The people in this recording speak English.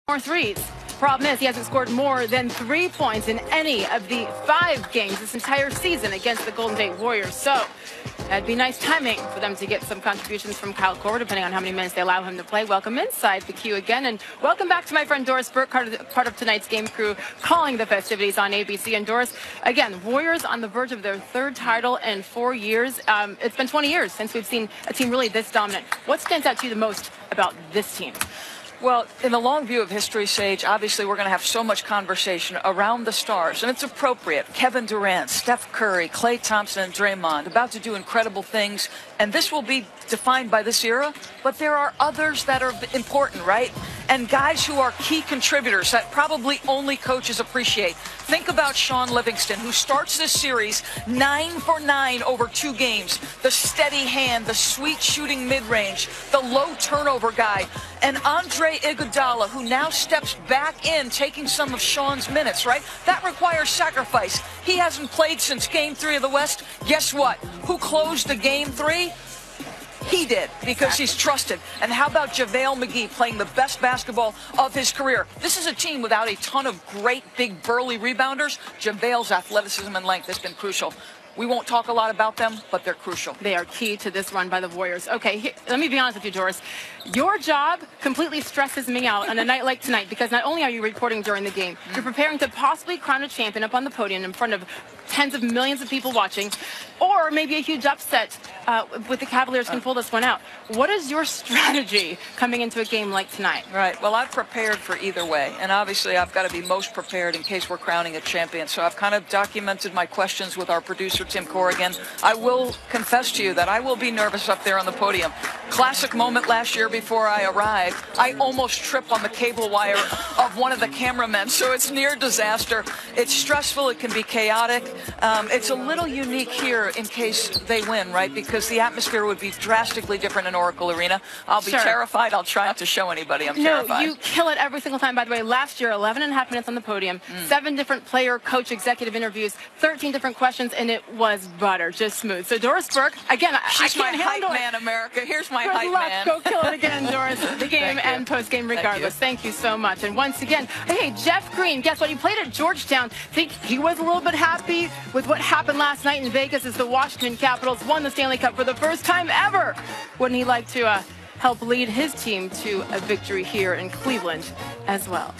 More threes. Problem is, he hasn't scored more than 3 points in any of the 5 games this entire season against the Golden State Warriors. So that'd be nice timing for them to get some contributions from Kyle Korver, depending on how many minutes they allow him to play. Welcome inside the queue again, and welcome back to my friend Doris Burke, part of tonight's game crew, calling the festivities on ABC. And Doris, again, Warriors on the verge of their 3rd title in 4 years. It's been 20 years since we've seen a team really this dominant. What stands out to you the most about this team? Well, in the long view of history, Sage, obviously we're going to have so much conversation around the stars, and it's appropriate. Kevin Durant, Steph Curry, Klay Thompson, and Draymond about to do incredible things, and this will be defined by this era, but there are others that are important, right? And guys who are key contributors that probably only coaches appreciate. Think about Sean Livingston, who starts this series 9 for 9 over 2 games. The steady hand, the sweet shooting mid-range, the low turnover guy. And Andre Iguodala, who now steps back in, taking some of Sean's minutes, right? That requires sacrifice. He hasn't played since Game 3 of the West. Guess what? Who closed the Game 3? He did, because he's trusted. And how about JaVale McGee playing the best basketball of his career? This is a team without a ton of great, big, burly rebounders. JaVale's athleticism and length has been crucial. We won't talk a lot about them, but they're crucial. They are key to this run by the Warriors. Okay, let me be honest with you, Doris. Your job completely stresses me out on a night like tonight, because not only are you reporting during the game, you're preparing to possibly crown a champion up on the podium in front of tens of millions of people watching, or maybe a huge upset with the Cavaliers can pull this one out. What is your strategy coming into a game like tonight? Right. Well, I've prepared for either way, and obviously I've got to be most prepared in case we're crowning a champion. So I've kind of documented my questions with our producer, Tim Corrigan. I will confess to you that I will be nervous up there on the podium. Classic moment last year before I arrived. I almost tripped on the cable wire of one of the cameramen, so it's near disaster. It's stressful. It can be chaotic. It's a little unique here in case they win, right? Because the atmosphere would be drastically different in Oracle Arena. I'll be terrified. I'll try not to show anybody I'm terrified. No, you kill it every single time. By the way, last year, 11 and a half minutes on the podium, 7 different player, coach, executive interviews, 13 different questions, and it was butter, just smooth. So Doris Burke, again, She's I can't my handle hype man, America. Here's my hype man. Go kill it again, Doris. The game and post-game regardless. Thank you so much. And once again, hey, Jeff Green, guess what? He played at Georgetown. Think he was a little bit happy with what happened last night in Vegas as the Washington Capitals won the Stanley Cup for the first time ever. Wouldn't he like to help lead his team to a victory here in Cleveland as well?